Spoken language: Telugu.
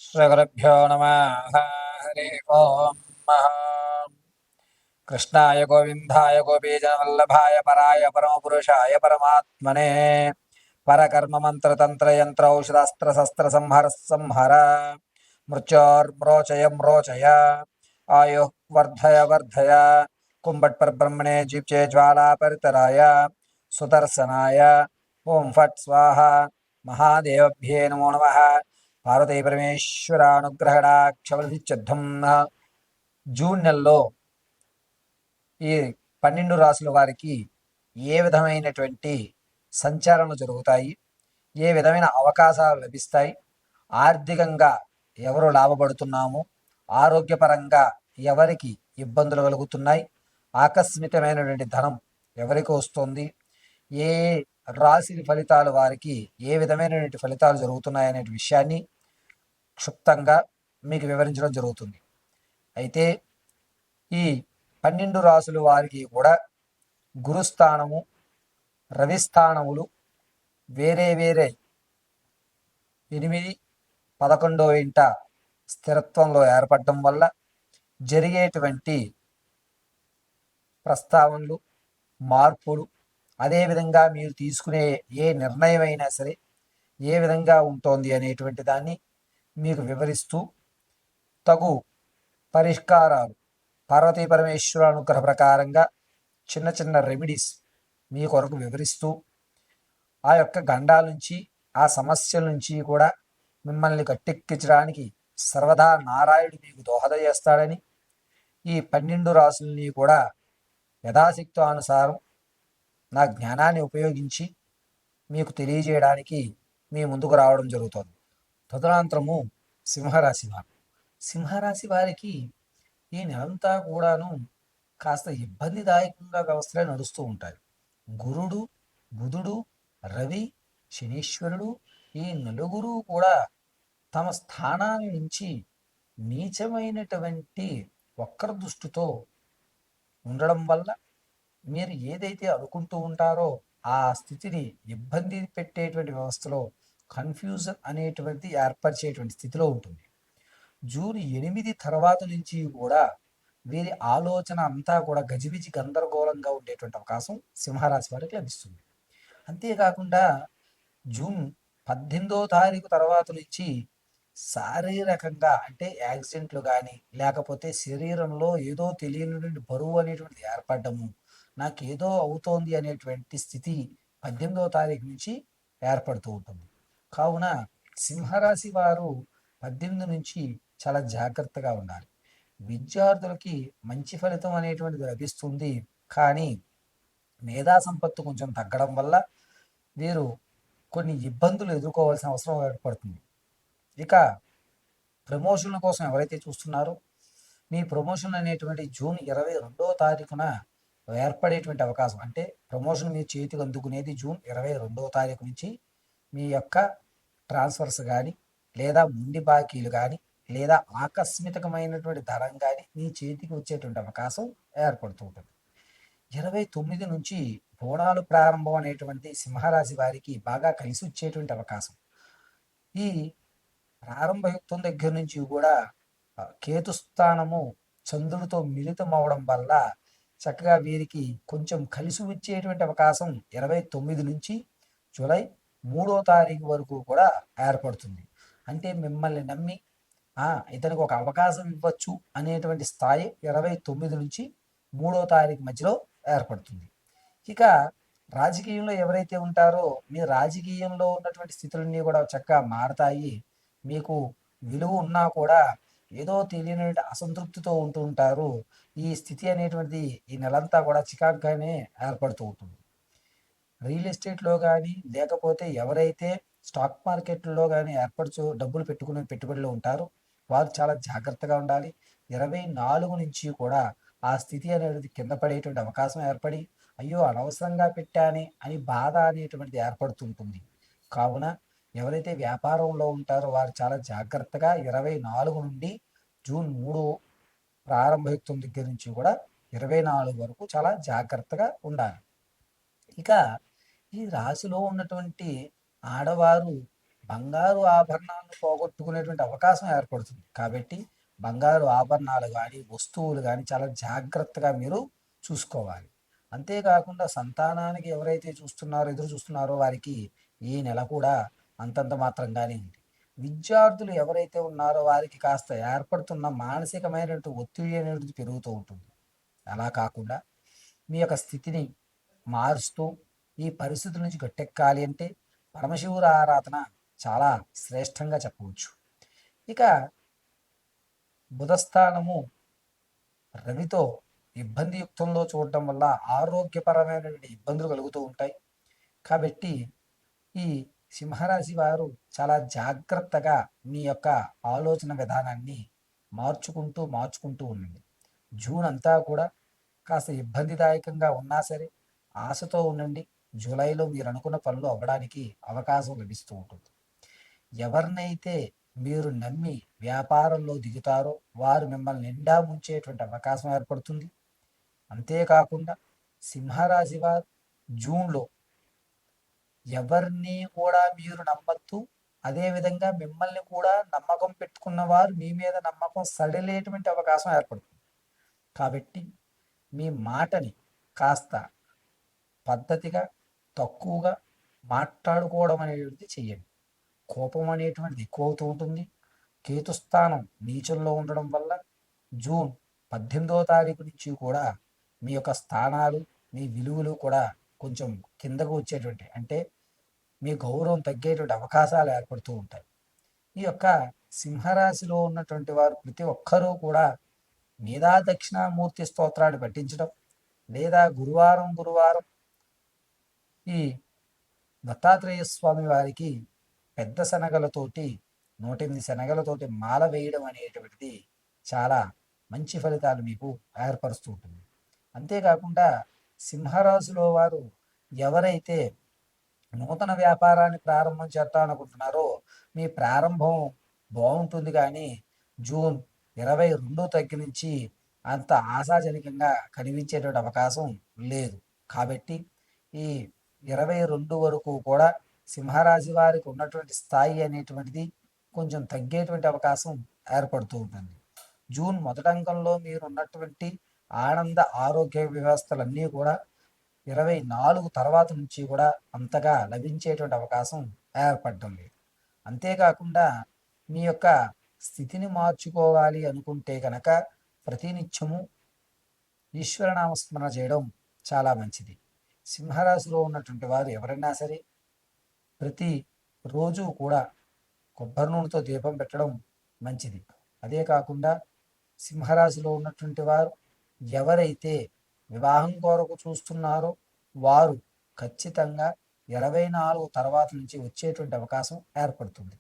శ్రీగురుభ్యో నమః. హరి ఓం. కృష్ణాయ గోవిందాయ గోపీజనవల్లభాయ పరాయ పరమపురుషాయ పరమాత్మనే పరకర్మ మంత్ర తంత్ర యంత్ర ఔషధాస్త్ర శస్త్ర సంహర సంహర మృత్యోర్మ్రోచయ మ్రోచయ ఆయు వర్ధయ వర్ధయ కుంభట్ పరబ్రహ్మణే జీప్చే జ్వాలా పరితరాయ సుదర్శనాయ ఓం ఫట్ స్వాహ మహాదేవభ్యే నమో నమః. పార్వతీ పరమేశ్వరానుగ్రహణాక్షవలిచిద్ధం. జూన్ నెలలో ఈ 12 రాసుల వారికి ఏ విధమైనటువంటి సంచారణలు జరుగుతాయి, ఏ విధమైన అవకాశాలు లభిస్తాయి, ఆర్థికంగా ఎవరు లాభపడుతున్నాము, ఆరోగ్యపరంగా ఎవరికి ఇబ్బందులు కలుగుతున్నాయి, ఆకస్మికమైనటువంటి ధనం ఎవరికి వస్తుంది, ఏ రాశి ఫలితాలు వారికి ఏ విధమైనటువంటి ఫలితాలు జరుగుతున్నాయి అనే విషయాన్ని క్షుప్తంగా మీకు వివరించడం జరుగుతుంది. అయితే ఈ 12 రాసులు వారికి కూడా గురుస్థానము, రవిస్థానములు వేరే వేరే 8, 11వ ఇంట స్థిరత్వంలో ఏర్పడటం వల్ల జరిగేటువంటి ప్రస్తావనలు, మార్పులు, అదేవిధంగా మీరు తీసుకునే ఏ నిర్ణయం అయినా సరే ఏ విధంగా ఉంటుంది అనేటువంటి దాన్ని మీకు వివరిస్తూ తగు పరిష్కారాలు పార్వతీ పరమేశ్వర అనుగ్రహ ప్రకారంగా చిన్న చిన్న రెమెడీస్ మీ కొరకు వివరిస్తూ ఆ యొక్క గండాల నుంచి, ఆ సమస్యల నుంచి కూడా మిమ్మల్ని గట్టెక్కించడానికి సర్వదా నారాయణుడు మీకు దోహద చేస్తాడని, ఈ 12 రాసుల్ని కూడా యథాశక్తానుసారం నా జ్ఞానాన్ని ఉపయోగించి మీకు తెలియజేయడానికి మీ ముందుకు రావడం జరుగుతుంది. తదనంతరము సింహరాశి వారు. సింహరాశి వారికి ఈ నెలంతా కూడాను కాస్త ఇబ్బందిదాయకంగా వ్యవస్థలే నడుస్తూ ఉంటాయి. గురుడు, బుధుడు, రవి, శనీశ్వరుడు ఈ నలుగురు కూడా తమ స్థానాల నుంచి నీచమైనటువంటి వక్ర దృష్టితో ఉండడం వల్ల మీరు ఏదైతే అనుకుంటూ ఉంటారో ఆ స్థితిని ఇబ్బంది పెట్టేటువంటి వ్యవస్థలో కన్ఫ్యూజన్ అనేటువంటిది ఏర్పరిచేటువంటి స్థితిలో ఉంటుంది. జూన్ 8 తర్వాత నుంచి కూడా వీరి ఆలోచన అంతా కూడా గజిబిజి గందరగోళంగా ఉండేటువంటి అవకాశం సింహరాశి వారికి లభిస్తుంది. అంతేకాకుండా జూన్ 18వ తారీఖు తర్వాత నుంచి శారీరకంగా అంటే యాక్సిడెంట్లు కానీ, లేకపోతే శరీరంలో ఏదో తెలియనటువంటి బరువు అనేటువంటిది ఏర్పడము, నాకేదో అవుతోంది అనేటువంటి స్థితి 18వ తారీఖు నుంచి ఏర్పడుతూ ఉంటుంది. కావున సింహరాశి వారు 18 నుంచి చాలా జాగ్రత్తగా ఉండాలి. విద్యార్థులకి మంచి ఫలితం అనేటువంటిది లభిస్తుంది, కానీ మేధా సంపత్తు కొంచెం తగ్గడం వల్ల వీరు కొన్ని ఇబ్బందులు ఎదుర్కోవాల్సిన అవసరం ఏర్పడుతుంది. ఇక ప్రమోషన్ల కోసం ఎవరైతే చూస్తున్నారో మీ ప్రమోషన్ అనేటువంటి జూన్ 22వ తారీఖున ఏర్పడేటువంటి అవకాశం, అంటే ప్రమోషన్ మీ చేతికి అందుకునేది జూన్ 22వ తారీఖు నుంచి. మీ యొక్క ట్రాన్స్ఫర్స్ కానీ, లేదా ముండి బాకీలు కానీ, లేదా ఆకస్మికమైనటువంటి ధనం కానీ మీ చేతికి వచ్చేటువంటి అవకాశం ఏర్పడుతూ ఉంటుంది. 29 నుంచి బోనాలు ప్రారంభం అనేటువంటి సింహరాశి వారికి బాగా కలిసి వచ్చేటువంటి అవకాశం. ఈ ప్రారంభయుక్తం దగ్గర నుంచి కూడా కేతుస్థానము చంద్రుడితో మిళితం అవడం వల్ల చక్కగా వీరికి కొంచెం కలిసి వచ్చేటువంటి అవకాశం 29 నుంచి జూలై 3వ తారీఖు వరకు కూడా ఏర్పడుతుంది. అంటే మిమ్మల్ని నమ్మి ఇతనికి ఒక అవకాశం ఇవ్వచ్చు అనేటువంటి స్థాయి 29 నుంచి 3వ తారీఖు మధ్యలో ఏర్పడుతుంది. ఇక రాజకీయంలో ఎవరైతే ఉంటారో మీ రాజకీయంలో ఉన్నటువంటి స్థితులన్నీ కూడా చక్కగా మారతాయి. మీకు విలువ ఉన్నా కూడా ఏదో తెలియని అసంతృప్తితో ఉంటూ ఉంటారు. ఈ స్థితి అనేటువంటిది ఈ నెలంతా కూడా చికాకుగానే ఏర్పడుతూ ఉంటుంది. రియల్ ఎస్టేట్లో కానీ, లేకపోతే ఎవరైతే స్టాక్ మార్కెట్లో కానీ డబ్బులు పెట్టుకునే పెట్టుబడిలో ఉంటారో వారు చాలా జాగ్రత్తగా ఉండాలి. 24 నుంచి కూడా ఆ స్థితి అనేది కింద పడేటువంటి అవకాశం ఏర్పడి, అయ్యో అనవసరంగా పెట్టానే అని బాధ అనేటువంటిది ఏర్పడుతుంటుంది. కావున ఎవరైతే వ్యాపారంలో ఉంటారో వారు చాలా జాగ్రత్తగా 24 నుండి జూన్ 3 ప్రారంభయుక్తం దగ్గర నుంచి కూడా 24 వరకు చాలా జాగ్రత్తగా ఉండాలి. ఇక ఈ రాశిలో ఉన్నటువంటి ఆడవారు బంగారు ఆభరణాలను పోగొట్టుకునేటువంటి అవకాశం ఏర్పడుతుంది. కాబట్టి బంగారు ఆభరణాలు గానీ, వస్తువులు గానీ చాలా జాగ్రత్తగా మీరు చూసుకోవాలి. అంతేకాకుండా సంతానానికి ఎవరైతే ఎదురు చూస్తున్నారో వారికి ఈ నెల కూడా అంతంత మాత్రంగానే ఉంది. విద్యార్థులు ఎవరైతే ఉన్నారో వారికి కాస్త ఏర్పడుతున్న మానసికమైనటువంటి ఒత్తిడి అనేది పెరుగుతూ ఉంటుంది. అలా కాకుండా మీ యొక్క స్థితిని మారుస్తూ ఈ పరిస్థితుల నుంచి గట్టెక్కాలి అంటే పరమశివుల ఆరాధన చాలా శ్రేష్టంగా చెప్పవచ్చు. ఇక బుధస్థానము రవితో ఇబ్బందియుక్తంలో చూడటం వల్ల ఆరోగ్యపరమైనటువంటి ఇబ్బందులు కలుగుతూ ఉంటాయి. కాబట్టి ఈ సింహరాశి వారు చాలా జాగ్రత్తగా మీ యొక్క ఆలోచన విధానాన్ని మార్చుకుంటూ ఉండండి. జూన్ అంతా కూడా కాస్త ఇబ్బందిదాయకంగా ఉన్నా సరే ఆశతో ఉండండి. జూలైలో మీరు అనుకున్న పనులు అవ్వడానికి అవకాశం లభిస్తూ ఉంటుంది. ఎవరినైతే మీరు నమ్మి వ్యాపారంలో దిగుతారో వారు మిమ్మల్ని నిండా ముంచేటువంటి అవకాశం ఏర్పడుతుంది. అంతేకాకుండా సింహరాశి వారు జూన్లో ఎవరిని కూడా మీరు నమ్మద్దు. అదేవిధంగా మిమ్మల్ని కూడా నమ్మకం పెట్టుకున్న వారు మీ మీద నమ్మకం సడలేటువంటి అవకాశం ఏర్పడుతుంది. కాబట్టి మీ మాటని కాస్త పద్ధతిగా తక్కువగా మాట్లాడుకోవడం అనేటువంటిది చెయ్యండి. కోపం అనేటువంటిది ఎక్కువ అవుతూ ఉంటుంది. కేతుస్థానం నీచంలో ఉండడం వల్ల జూన్ 18వ తారీఖు నుంచి కూడా మీ యొక్క స్థానాలు మీ విలువలు కూడా కొంచెం కిందకు వచ్చేటువంటి అంటే మీ గౌరవం తగ్గేటువంటి అవకాశాలు ఏర్పడుతూ ఉంటాయి. ఈ యొక్క సింహరాశిలో ఉన్నటువంటి వారు ప్రతి ఒక్కరూ కూడా మేధా దక్షిణామూర్తి స్తోత్రాన్ని పఠించడం లేదా గురువారం ఈ దత్తాత్రేయ స్వామి వారికి పెద్ద శనగలతోటి 108 శనగలతోటి మాల వేయడం అనేటువంటిది చాలా మంచి ఫలితాలు మీకు ఏర్పరుస్తూ ఉంటుంది. అంతేకాకుండా సింహరాశిలో వారు ఎవరైతే నూతన వ్యాపారాన్ని ప్రారంభం చేద్దామనుకుంటున్నారో మీ ప్రారంభం బాగుంటుంది, కానీ జూన్ 22 తగ్గి నుంచి అంత ఆశాజనకంగా కనిపించేటువంటి అవకాశం లేదు. కాబట్టి ఈ 22 వరకు కూడా సింహరాశి వారికి ఉన్నటువంటి స్థాయి అనేటువంటిది కొంచెం తగ్గేటువంటి అవకాశం ఏర్పడుతూ ఉంటుంది. జూన్ మొదటంకంలో మీరు ఉన్నటువంటి ఆనంద ఆరోగ్య వ్యవస్థలన్నీ కూడా 24 తర్వాత నుంచి కూడా అంతగా లభించేటువంటి అవకాశం ఏర్పడటం లేదు. అంతేకాకుండా మీ యొక్క స్థితిని మార్చుకోవాలి అనుకుంటే కనుక ప్రతినిత్యము ఈశ్వరనామస్మరణ చేయడం చాలా మంచిది. సింహరాశిలో ఉన్నటువంటి వారు ఎవరైనా సరే ప్రతి రోజు కూడా కొబ్బరి నూనెతో దీపం పెట్టడం మంచిది. అదే కాకుండా సింహరాశిలో ఉన్నటువంటి వారు ఎవరైతే వివాహం కొరకు చూస్తున్నారో వారు ఖచ్చితంగా 24 తర్వాత నుంచి వచ్చేటువంటి అవకాశం ఏర్పడుతుంది.